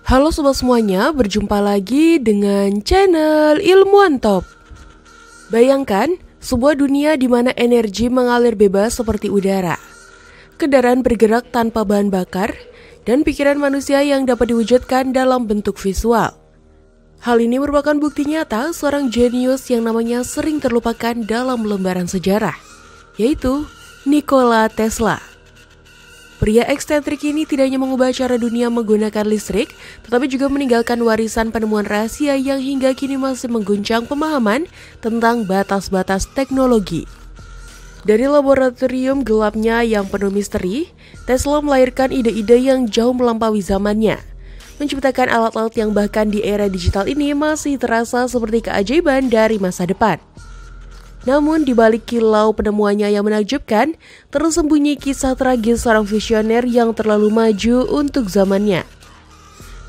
Halo sobat semuanya, berjumpa lagi dengan channel Ilmuwan Top. Bayangkan sebuah dunia di mana energi mengalir bebas seperti udara, kendaraan bergerak tanpa bahan bakar, dan pikiran manusia yang dapat diwujudkan dalam bentuk visual. Hal ini merupakan bukti nyata seorang jenius yang namanya sering terlupakan dalam lembaran sejarah, yaitu Nikola Tesla. Pria eksentrik ini tidak hanya mengubah cara dunia menggunakan listrik, tetapi juga meninggalkan warisan penemuan rahasia yang hingga kini masih mengguncang pemahaman tentang batas-batas teknologi. Dari laboratorium gelapnya yang penuh misteri, Tesla melahirkan ide-ide yang jauh melampaui zamannya, menciptakan alat-alat yang bahkan di era digital ini masih terasa seperti keajaiban dari masa depan. Namun di balik kilau penemuannya yang menakjubkan, tersembunyi kisah tragis seorang visioner yang terlalu maju untuk zamannya.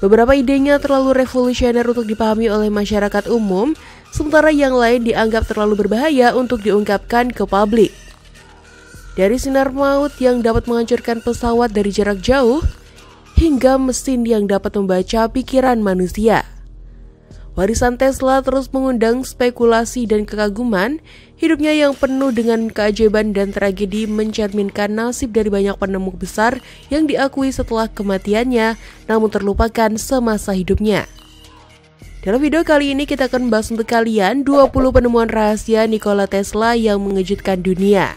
Beberapa idenya terlalu revolusioner untuk dipahami oleh masyarakat umum, sementara yang lain dianggap terlalu berbahaya untuk diungkapkan ke publik. Dari sinar maut yang dapat menghancurkan pesawat dari jarak jauh, hingga mesin yang dapat membaca pikiran manusia. Warisan Tesla terus mengundang spekulasi dan kekaguman. Hidupnya yang penuh dengan keajaiban dan tragedi mencerminkan nasib dari banyak penemu besar yang diakui setelah kematiannya, namun terlupakan semasa hidupnya. Dalam video kali ini kita akan membahas untuk kalian 20 penemuan rahasia Nikola Tesla yang mengejutkan dunia.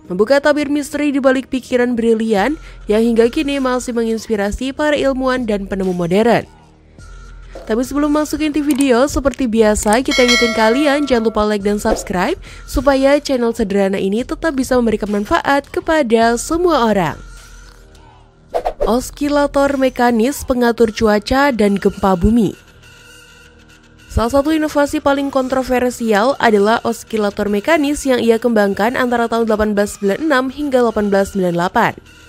Membuka tabir misteri di balik pikiran brilian yang hingga kini masih menginspirasi para ilmuwan dan penemu modern. Tapi sebelum masuk inti video, seperti biasa kita ingetin kalian jangan lupa like dan subscribe supaya channel sederhana ini tetap bisa memberikan manfaat kepada semua orang. Oskilator mekanis pengatur cuaca dan gempa bumi. Salah satu inovasi paling kontroversial adalah oskilator mekanis yang ia kembangkan antara tahun 1896 hingga 1898.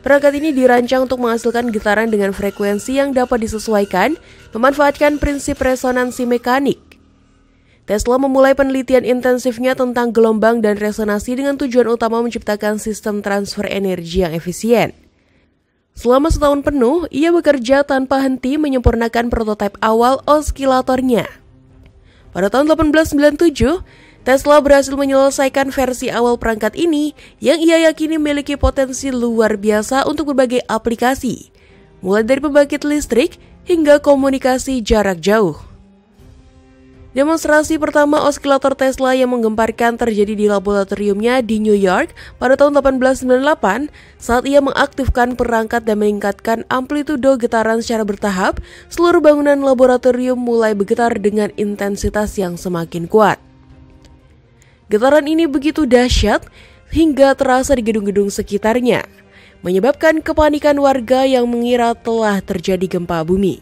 Perangkat ini dirancang untuk menghasilkan getaran dengan frekuensi yang dapat disesuaikan, memanfaatkan prinsip resonansi mekanik. Tesla memulai penelitian intensifnya tentang gelombang dan resonansi dengan tujuan utama menciptakan sistem transfer energi yang efisien. Selama setahun penuh, ia bekerja tanpa henti menyempurnakan prototipe awal oskilatornya. Pada tahun 1897, Tesla berhasil menyelesaikan versi awal perangkat ini yang ia yakini memiliki potensi luar biasa untuk berbagai aplikasi, mulai dari pembangkit listrik hingga komunikasi jarak jauh. Demonstrasi pertama oskilator Tesla yang menggemparkan terjadi di laboratoriumnya di New York pada tahun 1898 saat ia mengaktifkan perangkat dan meningkatkan amplitudo getaran secara bertahap. Seluruh bangunan laboratorium mulai bergetar dengan intensitas yang semakin kuat. Getaran ini begitu dahsyat hingga terasa di gedung-gedung sekitarnya, menyebabkan kepanikan warga yang mengira telah terjadi gempa bumi.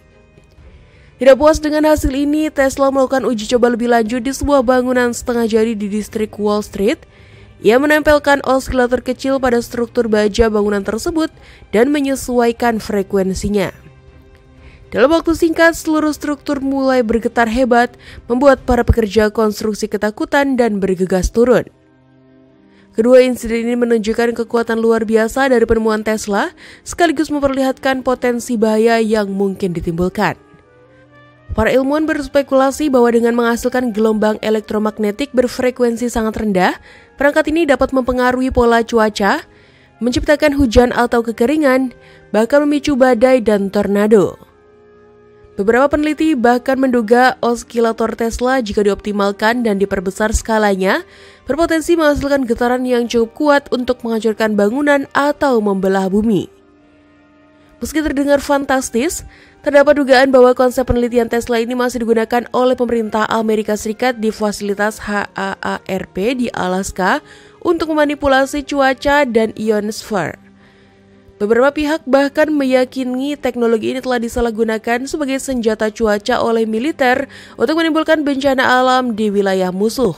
Tidak puas dengan hasil ini, Tesla melakukan uji coba lebih lanjut di sebuah bangunan setengah jadi di distrik Wall Street. Ia menempelkan oskilator kecil pada struktur baja bangunan tersebut dan menyesuaikan frekuensinya. Dalam waktu singkat, seluruh struktur mulai bergetar hebat, membuat para pekerja konstruksi ketakutan dan bergegas turun. Kedua insiden ini menunjukkan kekuatan luar biasa dari penemuan Tesla, sekaligus memperlihatkan potensi bahaya yang mungkin ditimbulkan. Para ilmuwan berspekulasi bahwa dengan menghasilkan gelombang elektromagnetik berfrekuensi sangat rendah, perangkat ini dapat mempengaruhi pola cuaca, menciptakan hujan atau kekeringan, bahkan memicu badai dan tornado. Beberapa peneliti bahkan menduga oskilator Tesla jika dioptimalkan dan diperbesar skalanya, berpotensi menghasilkan getaran yang cukup kuat untuk menghancurkan bangunan atau membelah bumi. Meski terdengar fantastis, terdapat dugaan bahwa konsep penelitian Tesla ini masih digunakan oleh pemerintah Amerika Serikat di fasilitas HAARP di Alaska untuk memanipulasi cuaca dan ionosfer. Beberapa pihak bahkan meyakini teknologi ini telah disalahgunakan sebagai senjata cuaca oleh militer untuk menimbulkan bencana alam di wilayah musuh.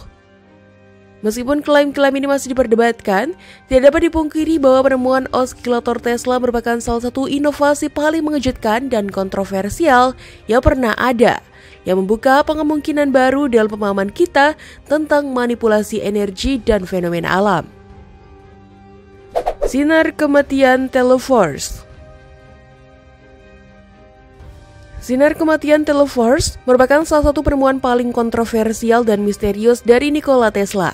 Meskipun klaim-klaim ini masih diperdebatkan, tidak dapat dipungkiri bahwa penemuan oskilator Tesla merupakan salah satu inovasi paling mengejutkan dan kontroversial yang pernah ada, yang membuka kemungkinan baru dalam pemahaman kita tentang manipulasi energi dan fenomena alam. Sinar kematian Teleforce. Sinar kematian Teleforce merupakan salah satu penemuan paling kontroversial dan misterius dari Nikola Tesla.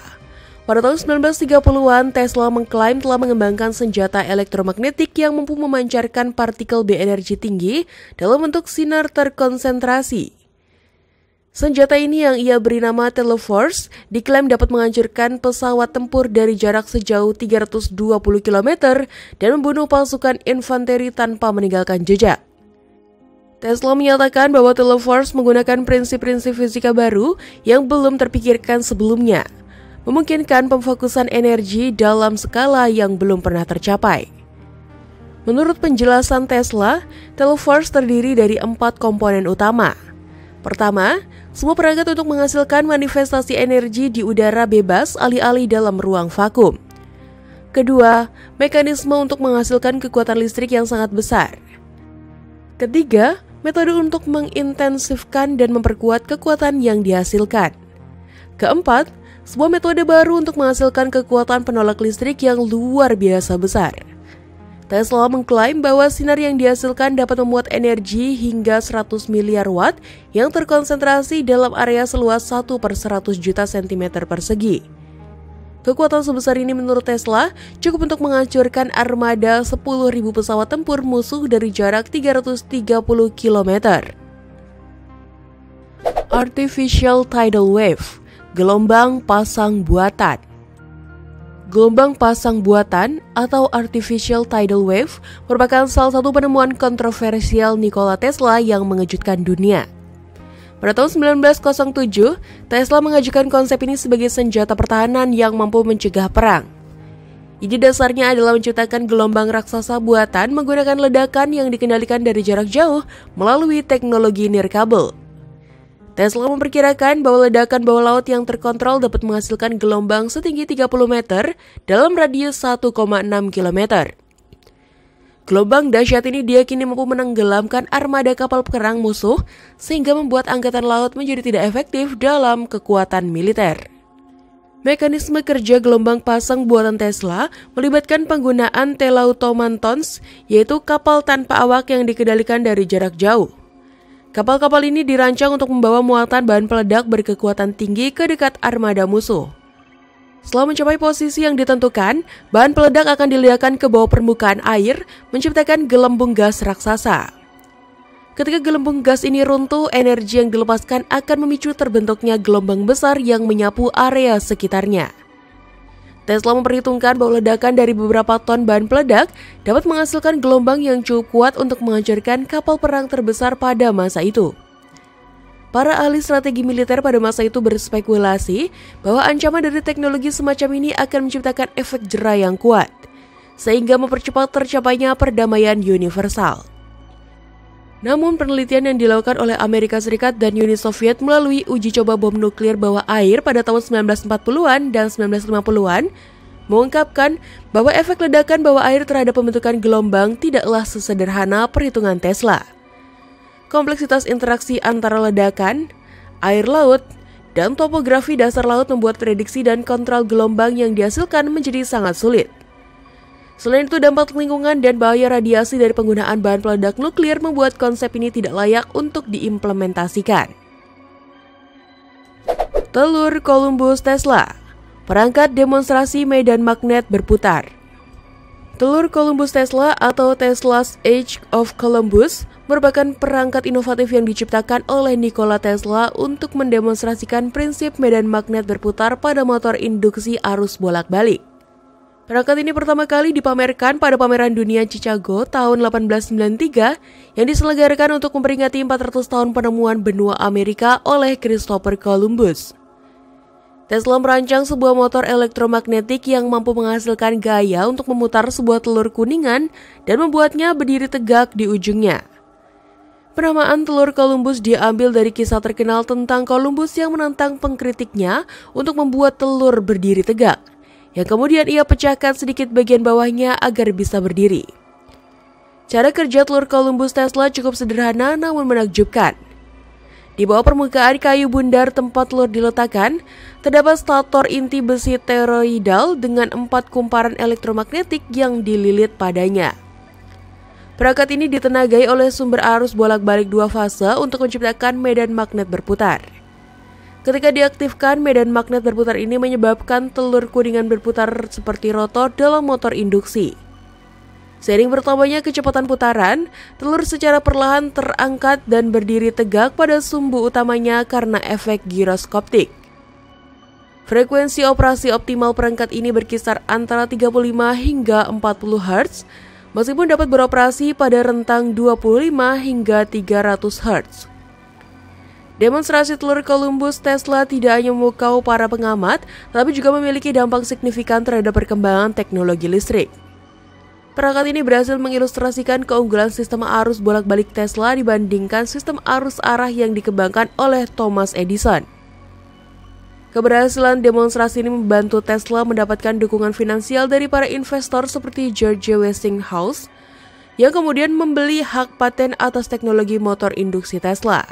Pada tahun 1930-an, Tesla mengklaim telah mengembangkan senjata elektromagnetik yang mampu memancarkan partikel berenergi tinggi dalam bentuk sinar terkonsentrasi. Senjata ini yang ia beri nama Teleforce diklaim dapat menghancurkan pesawat tempur dari jarak sejauh 320 km dan membunuh pasukan infanteri tanpa meninggalkan jejak. Tesla menyatakan bahwa Teleforce menggunakan prinsip-prinsip fisika baru yang belum terpikirkan sebelumnya, memungkinkan pemfokusan energi dalam skala yang belum pernah tercapai. Menurut penjelasan Tesla, Teleforce terdiri dari 4 komponen utama. Pertama, semua perangkat untuk menghasilkan manifestasi energi di udara bebas alih-alih dalam ruang vakum. Kedua, mekanisme untuk menghasilkan kekuatan listrik yang sangat besar. Ketiga, metode untuk mengintensifkan dan memperkuat kekuatan yang dihasilkan. Keempat, sebuah metode baru untuk menghasilkan kekuatan penolak listrik yang luar biasa besar. Tesla mengklaim bahwa sinar yang dihasilkan dapat memuat energi hingga 100 miliar watt yang terkonsentrasi dalam area seluas 1/100 juta cm persegi. Kekuatan sebesar ini menurut Tesla cukup untuk menghancurkan armada 10.000 pesawat tempur musuh dari jarak 330 km. Artificial Tidal Wave, gelombang pasang buatan. Gelombang pasang buatan atau Artificial Tidal Wave merupakan salah satu penemuan kontroversial Nikola Tesla yang mengejutkan dunia. Pada tahun 1907, Tesla mengajukan konsep ini sebagai senjata pertahanan yang mampu mencegah perang. Ide dasarnya adalah menciptakan gelombang raksasa buatan menggunakan ledakan yang dikendalikan dari jarak jauh melalui teknologi nirkabel. Tesla memperkirakan bahwa ledakan bawah laut yang terkontrol dapat menghasilkan gelombang setinggi 30 meter dalam radius 1,6 km. Gelombang dahsyat ini diyakini mampu menenggelamkan armada kapal perang musuh sehingga membuat angkatan laut menjadi tidak efektif dalam kekuatan militer. Mekanisme kerja gelombang pasang buatan Tesla melibatkan penggunaan telautomantons, yaitu kapal tanpa awak yang dikendalikan dari jarak jauh. Kapal-kapal ini dirancang untuk membawa muatan bahan peledak berkekuatan tinggi ke dekat armada musuh. Setelah mencapai posisi yang ditentukan, bahan peledak akan diledakkan ke bawah permukaan air, menciptakan gelembung gas raksasa. Ketika gelembung gas ini runtuh, energi yang dilepaskan akan memicu terbentuknya gelombang besar yang menyapu area sekitarnya. Tesla memperhitungkan bahwa ledakan dari beberapa ton bahan peledak dapat menghasilkan gelombang yang cukup kuat untuk menghancurkan kapal perang terbesar pada masa itu. Para ahli strategi militer pada masa itu berspekulasi bahwa ancaman dari teknologi semacam ini akan menciptakan efek jera yang kuat, sehingga mempercepat tercapainya perdamaian universal. Namun penelitian yang dilakukan oleh Amerika Serikat dan Uni Soviet melalui uji coba bom nuklir bawah air pada tahun 1940-an dan 1950-an mengungkapkan bahwa efek ledakan bawah air terhadap pembentukan gelombang tidaklah sesederhana perhitungan Tesla. Kompleksitas interaksi antara ledakan, air laut, dan topografi dasar laut membuat prediksi dan kontrol gelombang yang dihasilkan menjadi sangat sulit. Selain itu, dampak lingkungan dan bahaya radiasi dari penggunaan bahan peledak nuklir membuat konsep ini tidak layak untuk diimplementasikan. Telur Columbus Tesla, perangkat demonstrasi medan magnet berputar. Telur Columbus Tesla atau Tesla's Age of Columbus merupakan perangkat inovatif yang diciptakan oleh Nikola Tesla untuk mendemonstrasikan prinsip medan magnet berputar pada motor induksi arus bolak-balik. Perangkat ini pertama kali dipamerkan pada pameran dunia Chicago tahun 1893 yang diselenggarakan untuk memperingati 400 tahun penemuan benua Amerika oleh Christopher Columbus. Tesla merancang sebuah motor elektromagnetik yang mampu menghasilkan gaya untuk memutar sebuah telur kuningan dan membuatnya berdiri tegak di ujungnya. Penamaan telur Columbus diambil dari kisah terkenal tentang Columbus yang menantang pengkritiknya untuk membuat telur berdiri tegak, yang kemudian ia pecahkan sedikit bagian bawahnya agar bisa berdiri. Cara kerja telur Columbus Tesla cukup sederhana namun menakjubkan. Di bawah permukaan kayu bundar tempat telur diletakkan, terdapat stator inti besi toroidal dengan 4 kumparan elektromagnetik yang dililit padanya. Perangkat ini ditenagai oleh sumber arus bolak-balik dua fase untuk menciptakan medan magnet berputar. Ketika diaktifkan, medan magnet berputar ini menyebabkan telur kuningan berputar seperti rotor dalam motor induksi. Seiring bertambahnya kecepatan putaran, telur secara perlahan terangkat dan berdiri tegak pada sumbu utamanya karena efek giroskoptik. Frekuensi operasi optimal perangkat ini berkisar antara 35 hingga 40 Hz, meskipun dapat beroperasi pada rentang 25 hingga 300 Hz. Demonstrasi telur Columbus Tesla tidak hanya memukau para pengamat, tapi juga memiliki dampak signifikan terhadap perkembangan teknologi listrik. Perangkat ini berhasil mengilustrasikan keunggulan sistem arus bolak-balik Tesla dibandingkan sistem arus arah yang dikembangkan oleh Thomas Edison. Keberhasilan demonstrasi ini membantu Tesla mendapatkan dukungan finansial dari para investor seperti George Westinghouse, yang kemudian membeli hak paten atas teknologi motor induksi Tesla.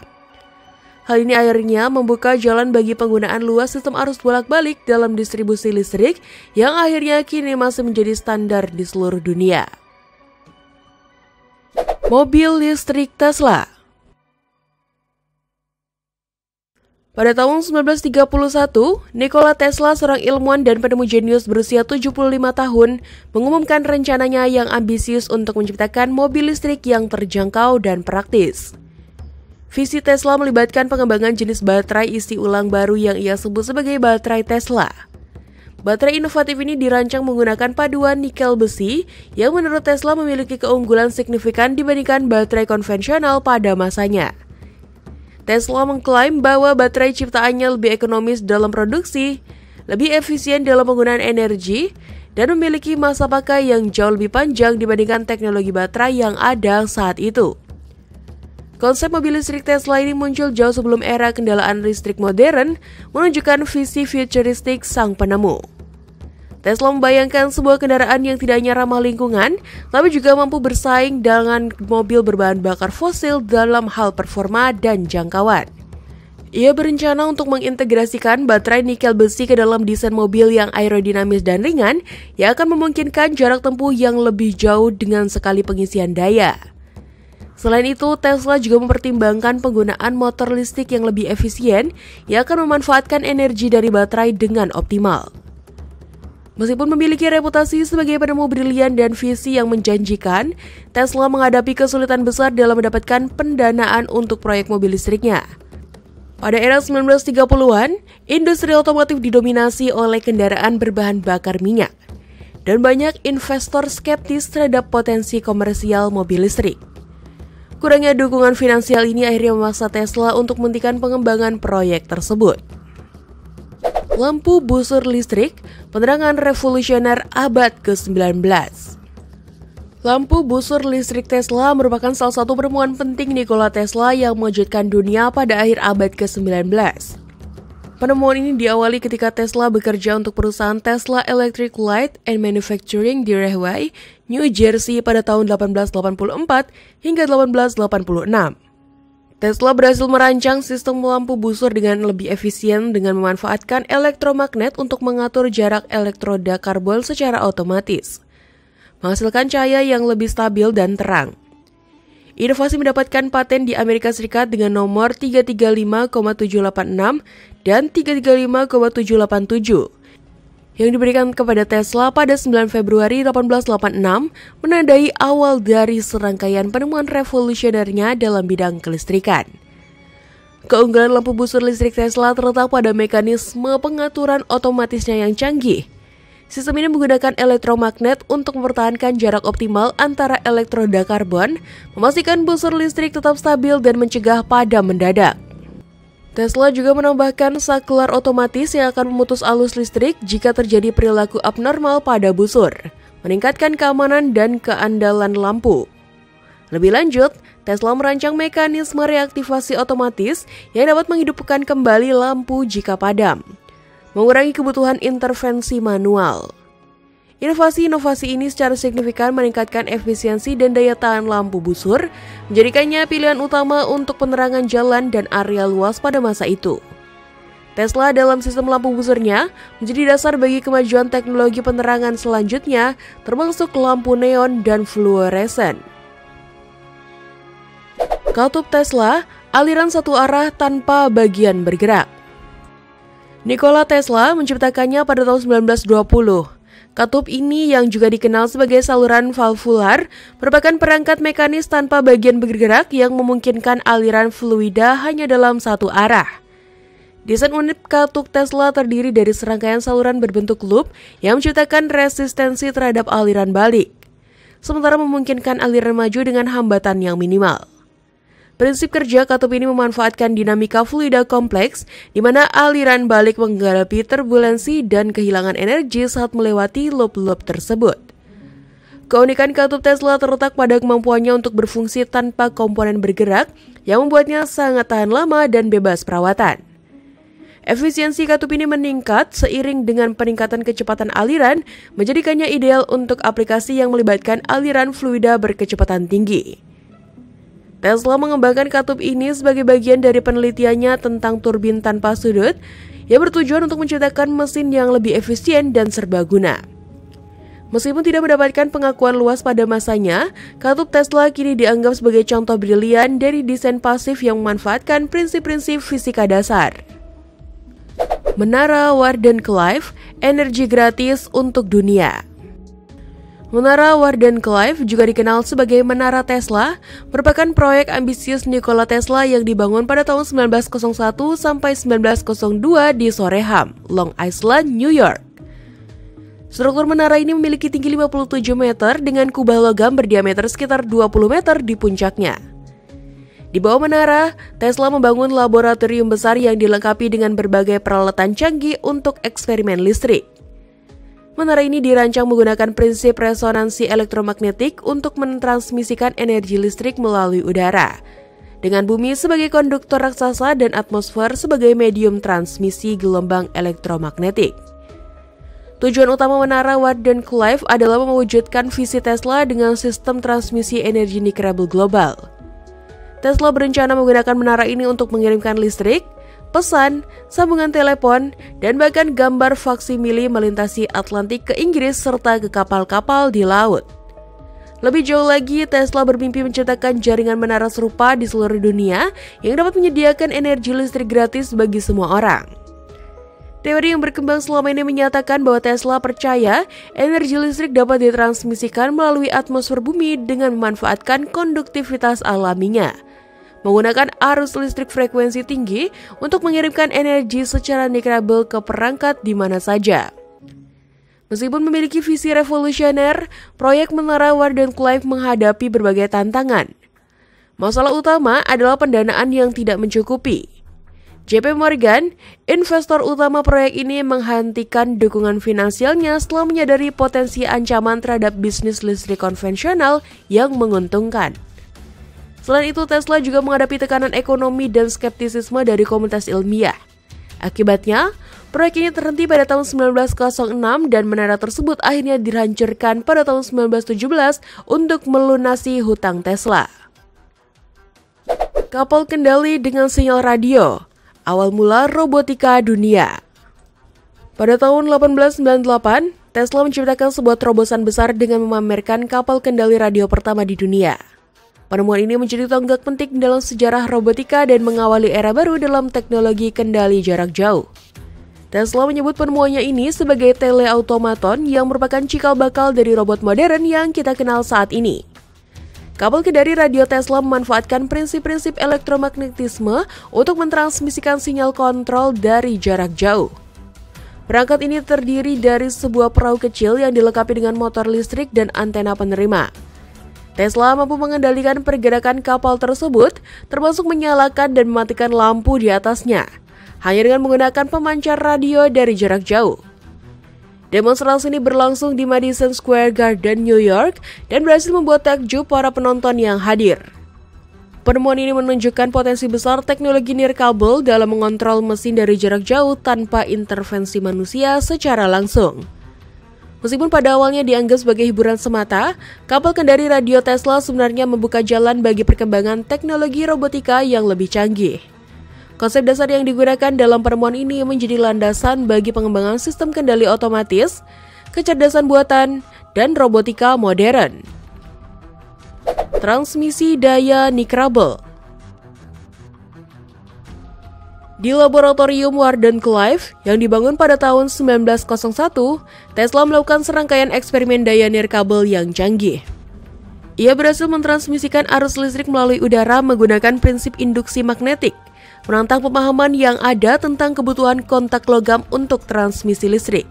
Hal ini akhirnya membuka jalan bagi penggunaan luas sistem arus bolak-balik dalam distribusi listrik yang akhirnya kini masih menjadi standar di seluruh dunia. Mobil listrik Tesla. Pada tahun 1931, Nikola Tesla, seorang ilmuwan dan penemu jenius berusia 75 tahun, mengumumkan rencananya yang ambisius untuk menciptakan mobil listrik yang terjangkau dan praktis. Visi Tesla melibatkan pengembangan jenis baterai isi ulang baru yang ia sebut sebagai baterai Tesla. Baterai inovatif ini dirancang menggunakan paduan nikel besi yang menurut Tesla memiliki keunggulan signifikan dibandingkan baterai konvensional pada masanya. Tesla mengklaim bahwa baterai ciptaannya lebih ekonomis dalam produksi, lebih efisien dalam penggunaan energi, dan memiliki masa pakai yang jauh lebih panjang dibandingkan teknologi baterai yang ada saat itu. Konsep mobil listrik Tesla ini muncul jauh sebelum era kendaraan listrik modern, menunjukkan visi futuristik sang penemu. Tesla membayangkan sebuah kendaraan yang tidak hanya ramah lingkungan, tapi juga mampu bersaing dengan mobil berbahan bakar fosil dalam hal performa dan jangkauan. Ia berencana untuk mengintegrasikan baterai nikel besi ke dalam desain mobil yang aerodinamis dan ringan, yang akan memungkinkan jarak tempuh yang lebih jauh dengan sekali pengisian daya. Selain itu, Tesla juga mempertimbangkan penggunaan motor listrik yang lebih efisien, yang akan memanfaatkan energi dari baterai dengan optimal. Meskipun memiliki reputasi sebagai penemu brilian dan visi yang menjanjikan, Tesla menghadapi kesulitan besar dalam mendapatkan pendanaan untuk proyek mobil listriknya. Pada era 1930-an, industri otomotif didominasi oleh kendaraan berbahan bakar minyak, dan banyak investor skeptis terhadap potensi komersial mobil listrik. Kurangnya dukungan finansial ini akhirnya memaksa Tesla untuk menghentikan pengembangan proyek tersebut. Lampu busur listrik, penerangan revolusioner abad ke-19. Lampu busur listrik Tesla merupakan salah satu penemuan penting Nikola Tesla yang mewujudkan dunia pada akhir abad ke-19. Penemuan ini diawali ketika Tesla bekerja untuk perusahaan Tesla Electric Light and Manufacturing di Rahway, New Jersey pada tahun 1884 hingga 1886. Tesla berhasil merancang sistem lampu busur dengan lebih efisien dengan memanfaatkan elektromagnet untuk mengatur jarak elektroda karbon secara otomatis, menghasilkan cahaya yang lebih stabil dan terang. Inovasi mendapatkan paten di Amerika Serikat dengan nomor 335,786 dan 335,787 yang diberikan kepada Tesla pada 9 Februari 1886, menandai awal dari serangkaian penemuan revolusionernya dalam bidang kelistrikan. Keunggulan lampu busur listrik Tesla terletak pada mekanisme pengaturan otomatisnya yang canggih. Sistem ini menggunakan elektromagnet untuk mempertahankan jarak optimal antara elektroda karbon, memastikan busur listrik tetap stabil dan mencegah padam mendadak. Tesla juga menambahkan saklar otomatis yang akan memutus arus listrik jika terjadi perilaku abnormal pada busur, meningkatkan keamanan dan keandalan lampu. Lebih lanjut, Tesla merancang mekanisme reaktivasi otomatis yang dapat menghidupkan kembali lampu jika padam, mengurangi kebutuhan intervensi manual. Inovasi-inovasi ini secara signifikan meningkatkan efisiensi dan daya tahan lampu busur, menjadikannya pilihan utama untuk penerangan jalan dan area luas pada masa itu. Tesla dalam sistem lampu busurnya menjadi dasar bagi kemajuan teknologi penerangan selanjutnya, termasuk lampu neon dan fluoresen. Katup Tesla, aliran satu arah tanpa bagian bergerak. Nikola Tesla menciptakannya pada tahun 1920. Katup ini yang juga dikenal sebagai saluran valvular merupakan perangkat mekanis tanpa bagian bergerak yang memungkinkan aliran fluida hanya dalam satu arah. Desain unik katup Tesla terdiri dari serangkaian saluran berbentuk loop yang menciptakan resistensi terhadap aliran balik, sementara memungkinkan aliran maju dengan hambatan yang minimal. Prinsip kerja katup ini memanfaatkan dinamika fluida kompleks, di mana aliran balik menghadapi turbulensi dan kehilangan energi saat melewati loop-loop tersebut. Keunikan katup Tesla terletak pada kemampuannya untuk berfungsi tanpa komponen bergerak, yang membuatnya sangat tahan lama dan bebas perawatan. Efisiensi katup ini meningkat seiring dengan peningkatan kecepatan aliran, menjadikannya ideal untuk aplikasi yang melibatkan aliran fluida berkecepatan tinggi. Tesla mengembangkan katup ini sebagai bagian dari penelitiannya tentang turbin tanpa sudut yang bertujuan untuk menciptakan mesin yang lebih efisien dan serbaguna. Meskipun tidak mendapatkan pengakuan luas pada masanya, katup Tesla kini dianggap sebagai contoh brilian dari desain pasif yang memanfaatkan prinsip-prinsip fisika dasar. Menara Wardenclyffe, energi gratis untuk dunia. Menara Wardenclyffe, juga dikenal sebagai Menara Tesla, merupakan proyek ambisius Nikola Tesla yang dibangun pada tahun 1901 sampai 1902 di Shoreham, Long Island, New York. Struktur menara ini memiliki tinggi 57 meter dengan kubah logam berdiameter sekitar 20 meter di puncaknya. Di bawah menara, Tesla membangun laboratorium besar yang dilengkapi dengan berbagai peralatan canggih untuk eksperimen listrik. Menara ini dirancang menggunakan prinsip resonansi elektromagnetik untuk mentransmisikan energi listrik melalui udara, dengan bumi sebagai konduktor raksasa dan atmosfer sebagai medium transmisi gelombang elektromagnetik. Tujuan utama menara Wardenclyffe adalah mewujudkan visi Tesla dengan sistem transmisi energi nirkabel global. Tesla berencana menggunakan menara ini untuk mengirimkan listrik, pesan, sambungan telepon, dan bahkan gambar faksimili melintasi Atlantik ke Inggris serta ke kapal-kapal di laut. Lebih jauh lagi, Tesla bermimpi menciptakan jaringan menara serupa di seluruh dunia yang dapat menyediakan energi listrik gratis bagi semua orang. Teori yang berkembang selama ini menyatakan bahwa Tesla percaya energi listrik dapat ditransmisikan melalui atmosfer bumi dengan memanfaatkan konduktivitas alaminya, menggunakan arus listrik frekuensi tinggi untuk mengirimkan energi secara nirkabel ke perangkat di mana saja. Meskipun memiliki visi revolusioner, proyek Menara Wardenclyffe menghadapi berbagai tantangan. Masalah utama adalah pendanaan yang tidak mencukupi. JP Morgan, investor utama proyek ini, menghentikan dukungan finansialnya setelah menyadari potensi ancaman terhadap bisnis listrik konvensional yang menguntungkan. Selain itu, Tesla juga menghadapi tekanan ekonomi dan skeptisisme dari komunitas ilmiah. Akibatnya, proyek ini terhenti pada tahun 1906 dan menara tersebut akhirnya dihancurkan pada tahun 1917 untuk melunasi hutang Tesla. Kapal kendali dengan sinyal radio, awal mula robotika dunia. Pada tahun 1898, Tesla menciptakan sebuah terobosan besar dengan memamerkan kapal kendali radio pertama di dunia. Penemuan ini menjadi tonggak penting dalam sejarah robotika dan mengawali era baru dalam teknologi kendali jarak jauh. Tesla menyebut penemuannya ini sebagai teleautomaton yang merupakan cikal bakal dari robot modern yang kita kenal saat ini. Kabel kendali radio Tesla memanfaatkan prinsip-prinsip elektromagnetisme untuk mentransmisikan sinyal kontrol dari jarak jauh. Perangkat ini terdiri dari sebuah perahu kecil yang dilengkapi dengan motor listrik dan antena penerima. Tesla mampu mengendalikan pergerakan kapal tersebut, termasuk menyalakan dan mematikan lampu di atasnya, hanya dengan menggunakan pemancar radio dari jarak jauh. Demonstrasi ini berlangsung di Madison Square Garden, New York, dan berhasil membuat takjub para penonton yang hadir. Penemuan ini menunjukkan potensi besar teknologi nirkabel dalam mengontrol mesin dari jarak jauh tanpa intervensi manusia secara langsung. Meskipun pada awalnya dianggap sebagai hiburan semata, kapal kendali radio Tesla sebenarnya membuka jalan bagi perkembangan teknologi robotika yang lebih canggih. Konsep dasar yang digunakan dalam penemuan ini menjadi landasan bagi pengembangan sistem kendali otomatis, kecerdasan buatan, dan robotika modern. Transmisi daya nirkabel, Di laboratorium Wardenclyffe yang dibangun pada tahun 1901, Tesla melakukan serangkaian eksperimen daya nirkabel yang canggih. Ia berhasil mentransmisikan arus listrik melalui udara menggunakan prinsip induksi magnetik, menantang pemahaman yang ada tentang kebutuhan kontak logam untuk transmisi listrik.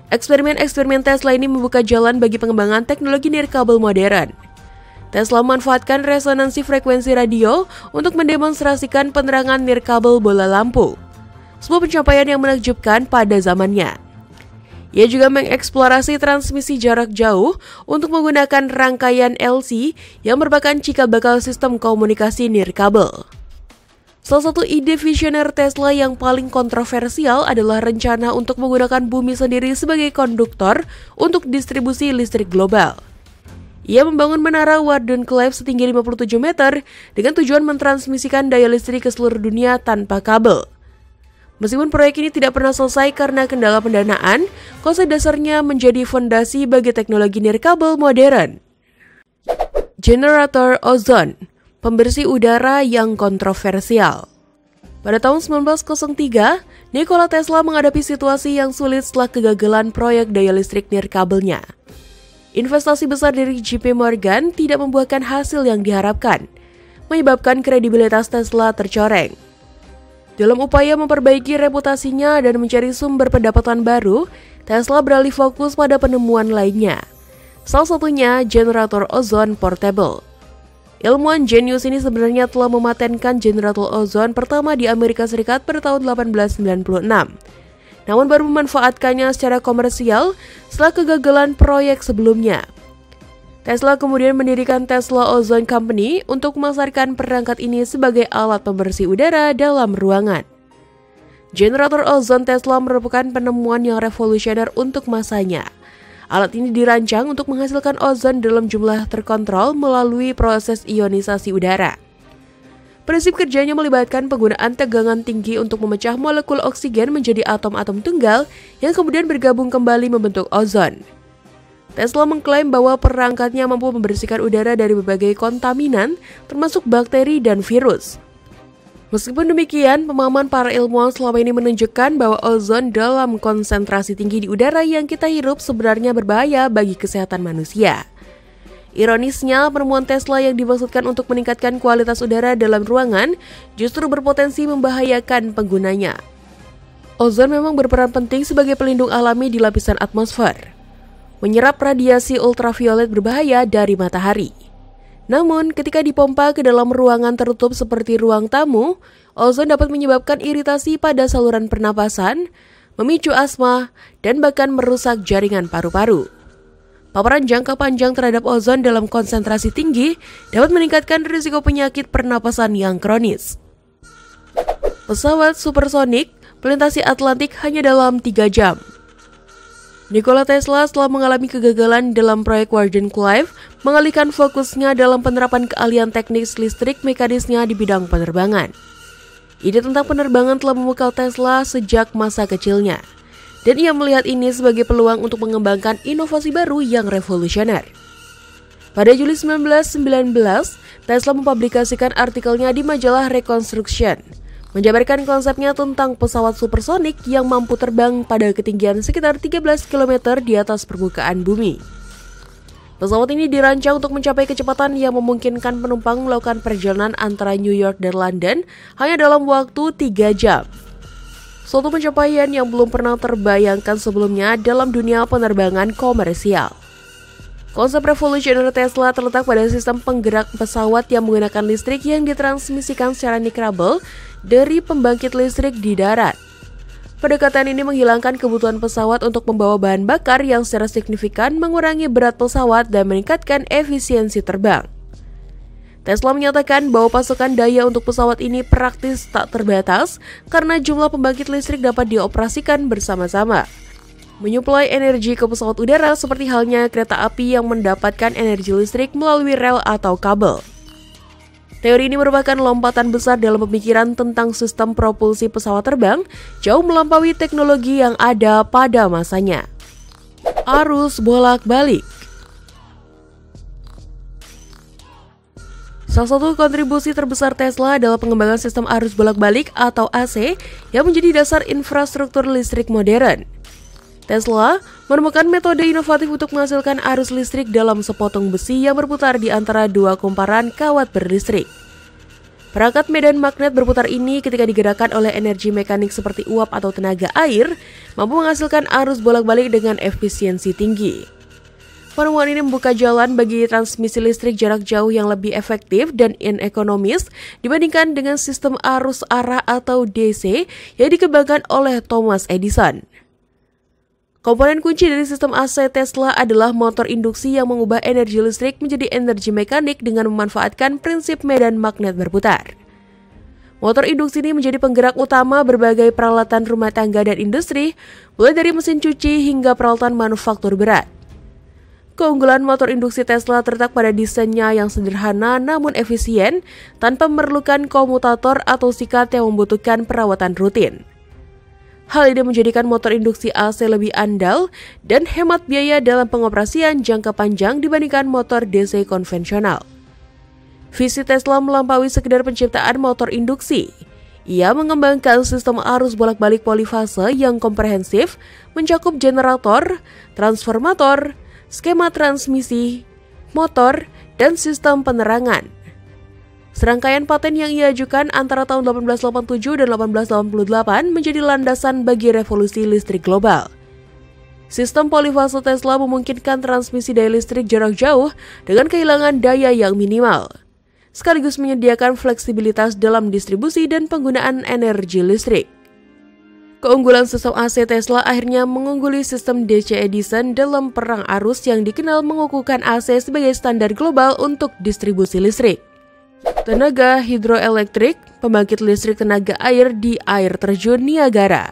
Eksperimen-eksperimen Tesla ini membuka jalan bagi pengembangan teknologi nirkabel modern. Tesla memanfaatkan resonansi frekuensi radio untuk mendemonstrasikan penerangan nirkabel bola lampu, sebuah pencapaian yang menakjubkan pada zamannya. Ia juga mengeksplorasi transmisi jarak jauh untuk menggunakan rangkaian LC yang merupakan cikal bakal sistem komunikasi nirkabel. Salah satu ide visioner Tesla yang paling kontroversial adalah rencana untuk menggunakan bumi sendiri sebagai konduktor untuk distribusi listrik global. Ia membangun menara Wardenclyffe setinggi 57 meter dengan tujuan mentransmisikan daya listrik ke seluruh dunia tanpa kabel. Meskipun proyek ini tidak pernah selesai karena kendala pendanaan, konsep dasarnya menjadi fondasi bagi teknologi nirkabel modern. Generator ozon, pembersih udara yang kontroversial. Pada tahun 1903, Nikola Tesla menghadapi situasi yang sulit setelah kegagalan proyek daya listrik nirkabelnya. Investasi besar dari JP Morgan tidak membuahkan hasil yang diharapkan, menyebabkan kredibilitas Tesla tercoreng. Dalam upaya memperbaiki reputasinya dan mencari sumber pendapatan baru, Tesla beralih fokus pada penemuan lainnya. Salah satunya generator ozon portable. Ilmuwan jenius ini sebenarnya telah mematenkan generator ozon pertama di Amerika Serikat pada tahun 1896. Namun baru memanfaatkannya secara komersial setelah kegagalan proyek sebelumnya. Tesla kemudian mendirikan Tesla Ozone Company untuk memasarkan perangkat ini sebagai alat pembersih udara dalam ruangan. Generator ozon Tesla merupakan penemuan yang revolusioner untuk masanya. Alat ini dirancang untuk menghasilkan ozon dalam jumlah terkontrol melalui proses ionisasi udara. Prinsip kerjanya melibatkan penggunaan tegangan tinggi untuk memecah molekul oksigen menjadi atom-atom tunggal yang kemudian bergabung kembali membentuk ozon. Tesla mengklaim bahwa perangkatnya mampu membersihkan udara dari berbagai kontaminan, termasuk bakteri dan virus. Meskipun demikian, pemahaman para ilmuwan selama ini menunjukkan bahwa ozon dalam konsentrasi tinggi di udara yang kita hirup sebenarnya berbahaya bagi kesehatan manusia. Ironisnya, penemuan Tesla yang dimaksudkan untuk meningkatkan kualitas udara dalam ruangan justru berpotensi membahayakan penggunanya. Ozon memang berperan penting sebagai pelindung alami di lapisan atmosfer, menyerap radiasi ultraviolet berbahaya dari matahari. Namun, ketika dipompa ke dalam ruangan tertutup seperti ruang tamu, ozon dapat menyebabkan iritasi pada saluran pernapasan, memicu asma, dan bahkan merusak jaringan paru-paru. Paparan jangka panjang terhadap ozon dalam konsentrasi tinggi dapat meningkatkan risiko penyakit pernapasan yang kronis. Pesawat supersonik melintasi Atlantik hanya dalam 3 jam. Nikola Tesla setelah mengalami kegagalan dalam proyek Wardenclyffe mengalihkan fokusnya dalam penerapan keahlian teknis listrik mekanisnya di bidang penerbangan. Ide tentang penerbangan telah memukau Tesla sejak masa kecilnya. Dan ia melihat ini sebagai peluang untuk mengembangkan inovasi baru yang revolusioner. Pada Juli 1919, Tesla mempublikasikan artikelnya di majalah Reconstruction, menjabarkan konsepnya tentang pesawat supersonik yang mampu terbang pada ketinggian sekitar 13 km di atas permukaan bumi. Pesawat ini dirancang untuk mencapai kecepatan yang memungkinkan penumpang melakukan perjalanan antara New York dan London hanya dalam waktu 3 jam. Suatu pencapaian yang belum pernah terbayangkan sebelumnya dalam dunia penerbangan komersial. Konsep revolusioner Tesla terletak pada sistem penggerak pesawat yang menggunakan listrik yang ditransmisikan secara nirkabel dari pembangkit listrik di darat. Pendekatan ini menghilangkan kebutuhan pesawat untuk membawa bahan bakar yang secara signifikan mengurangi berat pesawat dan meningkatkan efisiensi terbang. Tesla menyatakan bahwa pasokan daya untuk pesawat ini praktis tak terbatas karena jumlah pembangkit listrik dapat dioperasikan bersama-sama. Menyuplai energi ke pesawat udara seperti halnya kereta api yang mendapatkan energi listrik melalui rel atau kabel. Teori ini merupakan lompatan besar dalam pemikiran tentang sistem propulsi pesawat terbang, jauh melampaui teknologi yang ada pada masanya. Arus bolak-balik. Salah satu kontribusi terbesar Tesla adalah pengembangan sistem arus bolak-balik atau AC yang menjadi dasar infrastruktur listrik modern. Tesla menemukan metode inovatif untuk menghasilkan arus listrik dalam sepotong besi yang berputar di antara dua kumparan kawat berlistrik. Perangkat medan magnet berputar ini ketika digerakkan oleh energi mekanik seperti uap atau tenaga air, mampu menghasilkan arus bolak-balik dengan efisiensi tinggi. Penemuan ini membuka jalan bagi transmisi listrik jarak jauh yang lebih efektif dan ekonomis dibandingkan dengan sistem arus arah atau DC yang dikembangkan oleh Thomas Edison. Komponen kunci dari sistem AC Tesla adalah motor induksi yang mengubah energi listrik menjadi energi mekanik dengan memanfaatkan prinsip medan magnet berputar. Motor induksi ini menjadi penggerak utama berbagai peralatan rumah tangga dan industri, mulai dari mesin cuci hingga peralatan manufaktur berat. Keunggulan motor induksi Tesla terletak pada desainnya yang sederhana namun efisien, tanpa memerlukan komutator atau sikat yang membutuhkan perawatan rutin. Hal ini menjadikan motor induksi AC lebih andal dan hemat biaya dalam pengoperasian jangka panjang dibandingkan motor DC konvensional. Visi Tesla melampaui sekedar penciptaan motor induksi. Ia mengembangkan sistem arus bolak-balik polifase yang komprehensif, mencakup generator, transformator, skema transmisi, motor, dan sistem penerangan. Serangkaian paten yang ia ajukan antara tahun 1887 dan 1888 menjadi landasan bagi revolusi listrik global. Sistem polifase Tesla memungkinkan transmisi daya listrik jarak jauh dengan kehilangan daya yang minimal, sekaligus menyediakan fleksibilitas dalam distribusi dan penggunaan energi listrik. Keunggulan sistem AC Tesla akhirnya mengungguli sistem DC Edison dalam perang arus yang dikenal mengukuhkan AC sebagai standar global untuk distribusi listrik. Tenaga hidroelektrik, pembangkit listrik tenaga air di air terjun Niagara.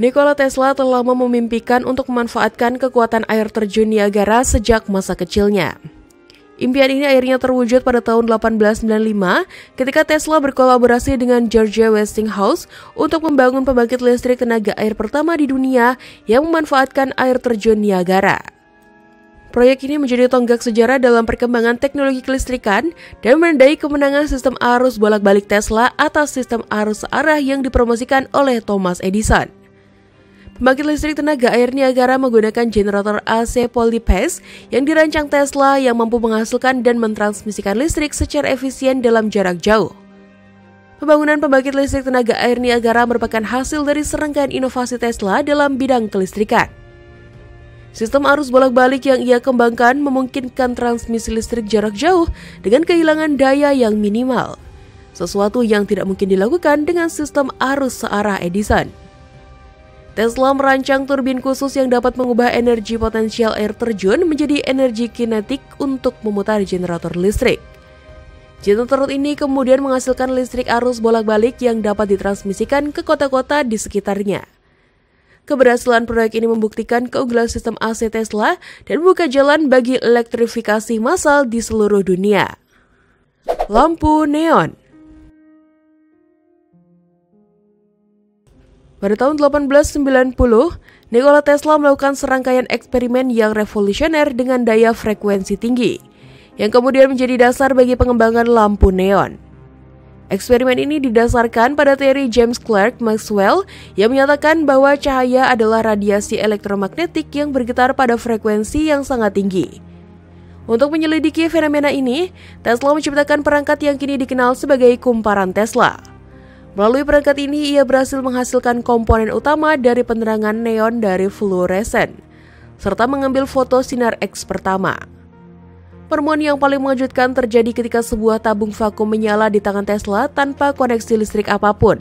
Nikola Tesla telah memimpikan untuk memanfaatkan kekuatan air terjun Niagara sejak masa kecilnya. Impian ini akhirnya terwujud pada tahun 1895 ketika Tesla berkolaborasi dengan George Westinghouse untuk membangun pembangkit listrik tenaga air pertama di dunia yang memanfaatkan air terjun Niagara. Proyek ini menjadi tonggak sejarah dalam perkembangan teknologi kelistrikan dan menandai kemenangan sistem arus bolak-balik Tesla atas sistem arus arah yang dipromosikan oleh Thomas Edison. Pembangkit listrik tenaga air Niagara menggunakan generator AC polyphase yang dirancang Tesla yang mampu menghasilkan dan mentransmisikan listrik secara efisien dalam jarak jauh. Pembangunan pembangkit listrik tenaga air Niagara merupakan hasil dari serangkaian inovasi Tesla dalam bidang kelistrikan. Sistem arus bolak-balik yang ia kembangkan memungkinkan transmisi listrik jarak jauh dengan kehilangan daya yang minimal, sesuatu yang tidak mungkin dilakukan dengan sistem arus searah Edison. Tesla merancang turbin khusus yang dapat mengubah energi potensial air terjun menjadi energi kinetik untuk memutar generator listrik. Generator ini kemudian menghasilkan listrik arus bolak-balik yang dapat ditransmisikan ke kota-kota di sekitarnya. Keberhasilan proyek ini membuktikan keunggulan sistem AC Tesla dan membuka jalan bagi elektrifikasi massal di seluruh dunia. Lampu neon. Pada tahun 1890, Nikola Tesla melakukan serangkaian eksperimen yang revolusioner dengan daya frekuensi tinggi, yang kemudian menjadi dasar bagi pengembangan lampu neon. Eksperimen ini didasarkan pada teori James Clerk Maxwell yang menyatakan bahwa cahaya adalah radiasi elektromagnetik yang bergetar pada frekuensi yang sangat tinggi. Untuk menyelidiki fenomena ini, Tesla menciptakan perangkat yang kini dikenal sebagai kumparan Tesla. Melalui perangkat ini, ia berhasil menghasilkan komponen utama dari penerangan neon dari fluoresen, serta mengambil foto sinar X pertama. Penemuan yang paling mengejutkan terjadi ketika sebuah tabung vakum menyala di tangan Tesla tanpa koneksi listrik apapun,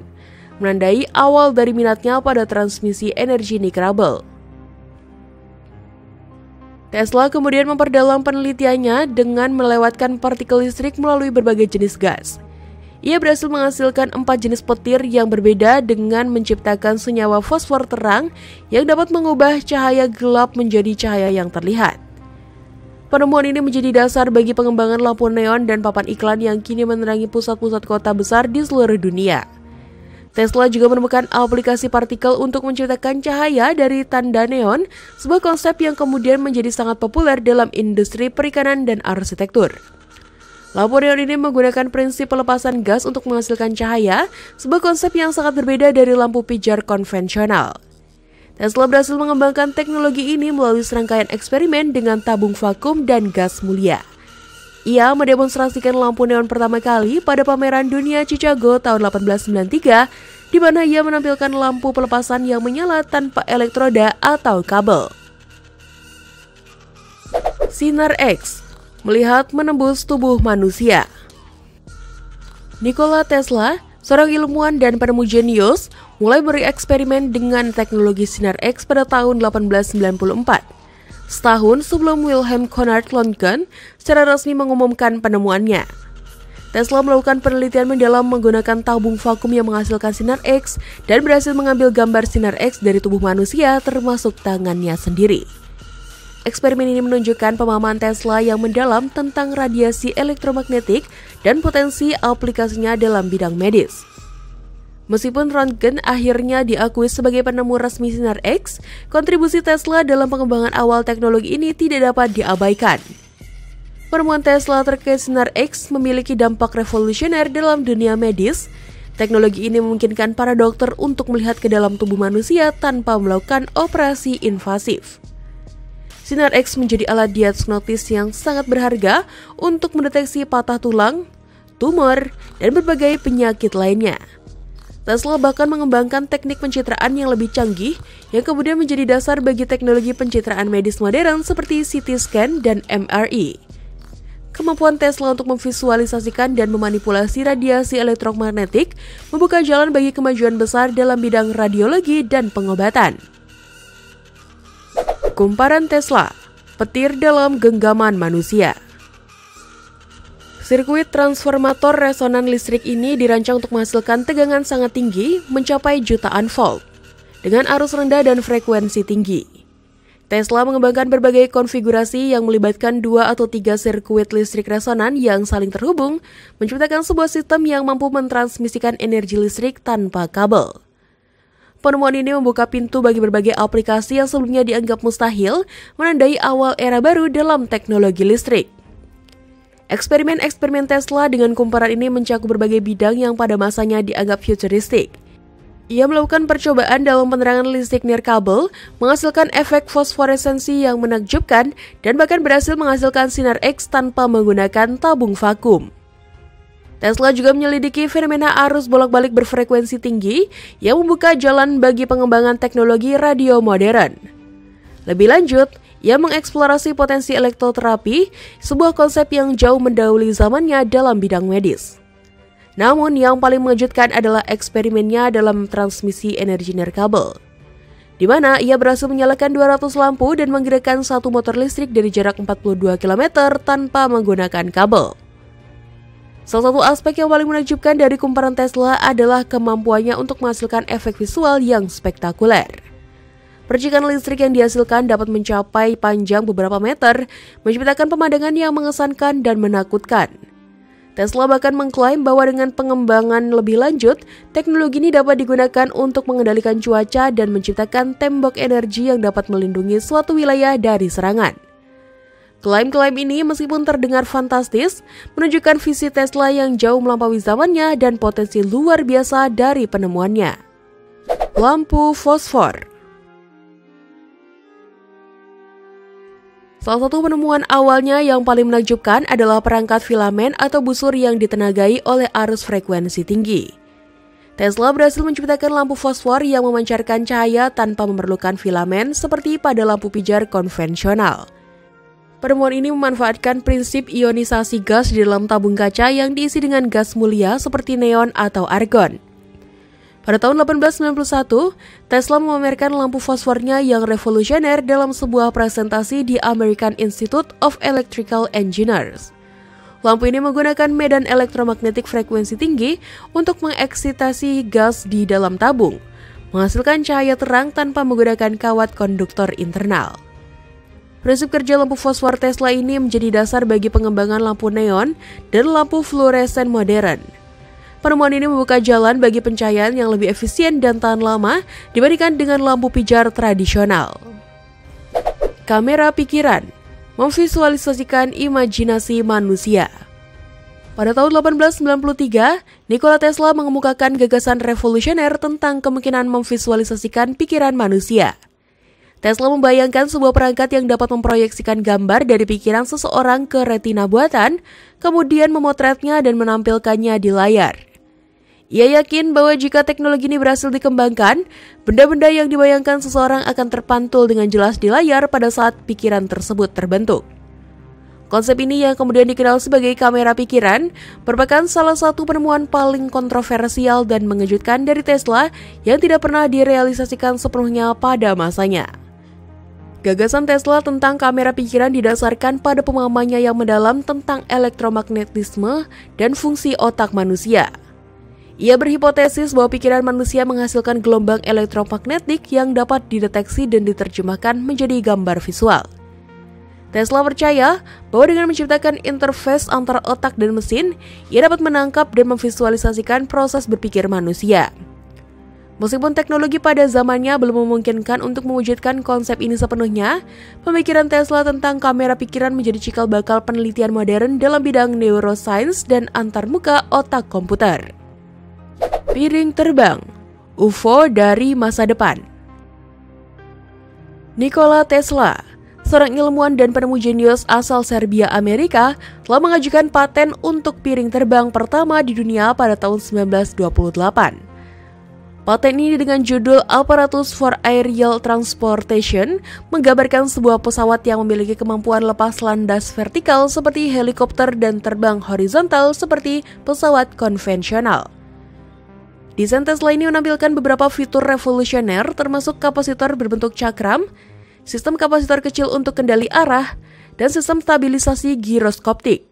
menandai awal dari minatnya pada transmisi energi nirkabel. Tesla kemudian memperdalam penelitiannya dengan melewatkan partikel listrik melalui berbagai jenis gas. Ia berhasil menghasilkan 4 jenis petir yang berbeda dengan menciptakan senyawa fosfor terang yang dapat mengubah cahaya gelap menjadi cahaya yang terlihat. Penemuan ini menjadi dasar bagi pengembangan lampu neon dan papan iklan yang kini menerangi pusat-pusat kota besar di seluruh dunia. Tesla juga menemukan aplikasi partikel untuk menciptakan cahaya dari tanda neon, sebuah konsep yang kemudian menjadi sangat populer dalam industri perikanan dan arsitektur. Lampu neon ini menggunakan prinsip pelepasan gas untuk menghasilkan cahaya, sebuah konsep yang sangat berbeda dari lampu pijar konvensional. Tesla berhasil mengembangkan teknologi ini melalui serangkaian eksperimen dengan tabung vakum dan gas mulia. Ia mendemonstrasikan lampu neon pertama kali pada pameran dunia Chicago tahun 1893, di mana ia menampilkan lampu pelepasan yang menyala tanpa elektroda atau kabel. Sinar X melihat menembus tubuh manusia. Nikola Tesla, seorang ilmuwan dan penemu jenius, mulai bereksperimen dengan teknologi sinar X pada tahun 1894. Setahun sebelum Wilhelm Conrad Röntgen secara resmi mengumumkan penemuannya. Tesla melakukan penelitian mendalam menggunakan tabung vakum yang menghasilkan sinar X dan berhasil mengambil gambar sinar X dari tubuh manusia termasuk tangannya sendiri. Eksperimen ini menunjukkan pemahaman Tesla yang mendalam tentang radiasi elektromagnetik dan potensi aplikasinya dalam bidang medis. Meskipun Röntgen akhirnya diakui sebagai penemu resmi sinar X, kontribusi Tesla dalam pengembangan awal teknologi ini tidak dapat diabaikan. Penemuan Tesla terkait sinar X memiliki dampak revolusioner dalam dunia medis. Teknologi ini memungkinkan para dokter untuk melihat ke dalam tubuh manusia tanpa melakukan operasi invasif. Sinar X menjadi alat diagnostis yang sangat berharga untuk mendeteksi patah tulang, tumor, dan berbagai penyakit lainnya. Tesla bahkan mengembangkan teknik pencitraan yang lebih canggih yang kemudian menjadi dasar bagi teknologi pencitraan medis modern seperti CT scan dan MRI. Kemampuan Tesla untuk memvisualisasikan dan memanipulasi radiasi elektromagnetik membuka jalan bagi kemajuan besar dalam bidang radiologi dan pengobatan. Kumparan Tesla, petir dalam genggaman manusia. Sirkuit transformator resonan listrik ini dirancang untuk menghasilkan tegangan sangat tinggi, mencapai jutaan volt, dengan arus rendah dan frekuensi tinggi. Tesla mengembangkan berbagai konfigurasi yang melibatkan 2 atau 3 sirkuit listrik resonan yang saling terhubung, menciptakan sebuah sistem yang mampu mentransmisikan energi listrik tanpa kabel. Penemuan ini membuka pintu bagi berbagai aplikasi yang sebelumnya dianggap mustahil, menandai awal era baru dalam teknologi listrik. Eksperimen-eksperimen Tesla dengan kumparan ini mencakup berbagai bidang yang pada masanya dianggap futuristik. Ia melakukan percobaan dalam penerangan listrik nirkabel, menghasilkan efek fosforesensi yang menakjubkan, dan bahkan berhasil menghasilkan sinar X tanpa menggunakan tabung vakum. Tesla juga menyelidiki fenomena arus bolak-balik berfrekuensi tinggi yang membuka jalan bagi pengembangan teknologi radio modern. Lebih lanjut, ia mengeksplorasi potensi elektroterapi, sebuah konsep yang jauh mendahului zamannya dalam bidang medis. Namun yang paling mengejutkan adalah eksperimennya dalam transmisi energi nirkabel, di mana ia berhasil menyalakan 200 lampu dan menggerakkan satu motor listrik dari jarak 42 km tanpa menggunakan kabel. Salah satu aspek yang paling menakjubkan dari kumparan Tesla adalah kemampuannya untuk menghasilkan efek visual yang spektakuler. Percikan listrik yang dihasilkan dapat mencapai panjang beberapa meter, menciptakan pemandangan yang mengesankan dan menakutkan. Tesla bahkan mengklaim bahwa dengan pengembangan lebih lanjut, teknologi ini dapat digunakan untuk mengendalikan cuaca dan menciptakan tembok energi yang dapat melindungi suatu wilayah dari serangan. Klaim-klaim ini meskipun terdengar fantastis, menunjukkan visi Tesla yang jauh melampaui zamannya dan potensi luar biasa dari penemuannya. Lampu fosfor. Salah satu penemuan awalnya yang paling menakjubkan adalah perangkat filamen atau busur yang ditenagai oleh arus frekuensi tinggi. Tesla berhasil menciptakan lampu fosfor yang memancarkan cahaya tanpa memerlukan filamen seperti pada lampu pijar konvensional. Penemuan ini memanfaatkan prinsip ionisasi gas di dalam tabung kaca yang diisi dengan gas mulia seperti neon atau argon. Pada tahun 1891, Tesla memamerkan lampu fosfornya yang revolusioner dalam sebuah presentasi di American Institute of Electrical Engineers. Lampu ini menggunakan medan elektromagnetik frekuensi tinggi untuk mengeksitasi gas di dalam tabung, menghasilkan cahaya terang tanpa menggunakan kawat konduktor internal. Prinsip kerja lampu fosfor Tesla ini menjadi dasar bagi pengembangan lampu neon dan lampu fluoresen modern. Penemuan ini membuka jalan bagi pencahayaan yang lebih efisien dan tahan lama dibandingkan dengan lampu pijar tradisional. Kamera pikiran memvisualisasikan imajinasi manusia. Pada tahun 1893, Nikola Tesla mengemukakan gagasan revolusioner tentang kemungkinan memvisualisasikan pikiran manusia. Tesla membayangkan sebuah perangkat yang dapat memproyeksikan gambar dari pikiran seseorang ke retina buatan, kemudian memotretnya dan menampilkannya di layar. Ia yakin bahwa jika teknologi ini berhasil dikembangkan, benda-benda yang dibayangkan seseorang akan terpantul dengan jelas di layar pada saat pikiran tersebut terbentuk. Konsep ini yang kemudian dikenal sebagai kamera pikiran merupakan salah satu penemuan paling kontroversial dan mengejutkan dari Tesla yang tidak pernah direalisasikan sepenuhnya pada masanya. Gagasan Tesla tentang kamera pikiran didasarkan pada pemahamannya yang mendalam tentang elektromagnetisme dan fungsi otak manusia. Ia berhipotesis bahwa pikiran manusia menghasilkan gelombang elektromagnetik yang dapat dideteksi dan diterjemahkan menjadi gambar visual. Tesla percaya bahwa dengan menciptakan interface antara otak dan mesin, ia dapat menangkap dan memvisualisasikan proses berpikir manusia. Meskipun teknologi pada zamannya belum memungkinkan untuk mewujudkan konsep ini sepenuhnya, pemikiran Tesla tentang kamera pikiran menjadi cikal bakal penelitian modern dalam bidang neuroscience dan antarmuka otak komputer. Piring terbang, UFO dari masa depan. Nikola Tesla, seorang ilmuwan dan penemu jenius asal Serbia, Amerika, telah mengajukan paten untuk piring terbang pertama di dunia pada tahun 1928. Paten ini dengan judul Apparatus for Aerial Transportation menggambarkan sebuah pesawat yang memiliki kemampuan lepas landas vertikal seperti helikopter dan terbang horizontal seperti pesawat konvensional. Desain Tesla ini menampilkan beberapa fitur revolusioner termasuk kapasitor berbentuk cakram, sistem kapasitor kecil untuk kendali arah, dan sistem stabilisasi giroskoptik.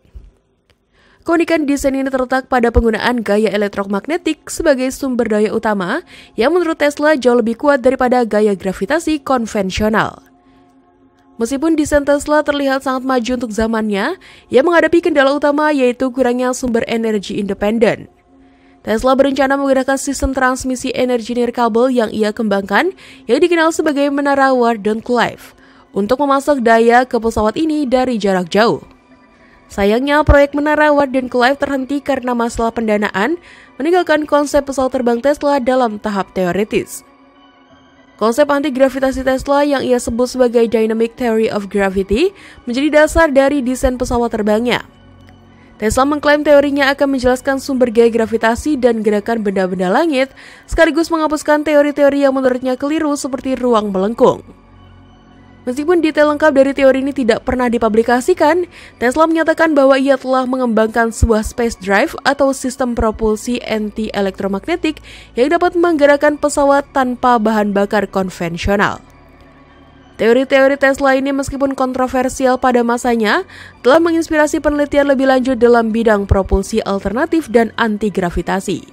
Keunikan desain ini terletak pada penggunaan gaya elektromagnetik sebagai sumber daya utama yang menurut Tesla jauh lebih kuat daripada gaya gravitasi konvensional. Meskipun desain Tesla terlihat sangat maju untuk zamannya, ia menghadapi kendala utama yaitu kurangnya sumber energi independen. Tesla berencana menggunakan sistem transmisi energi nirkabel yang ia kembangkan yang dikenal sebagai menara Wardenclyffe untuk memasok daya ke pesawat ini dari jarak jauh. Sayangnya, proyek menara Wardenclyffe terhenti karena masalah pendanaan, meninggalkan konsep pesawat terbang Tesla dalam tahap teoritis. Konsep anti-gravitasi Tesla yang ia sebut sebagai Dynamic Theory of Gravity menjadi dasar dari desain pesawat terbangnya. Tesla mengklaim teorinya akan menjelaskan sumber gaya gravitasi dan gerakan benda-benda langit, sekaligus menghapuskan teori-teori yang menurutnya keliru seperti ruang melengkung. Meskipun detail lengkap dari teori ini tidak pernah dipublikasikan, Tesla menyatakan bahwa ia telah mengembangkan sebuah space drive atau sistem propulsi anti-elektromagnetik yang dapat menggerakkan pesawat tanpa bahan bakar konvensional. Teori-teori Tesla ini meskipun kontroversial pada masanya, telah menginspirasi penelitian lebih lanjut dalam bidang propulsi alternatif dan anti-gravitasi.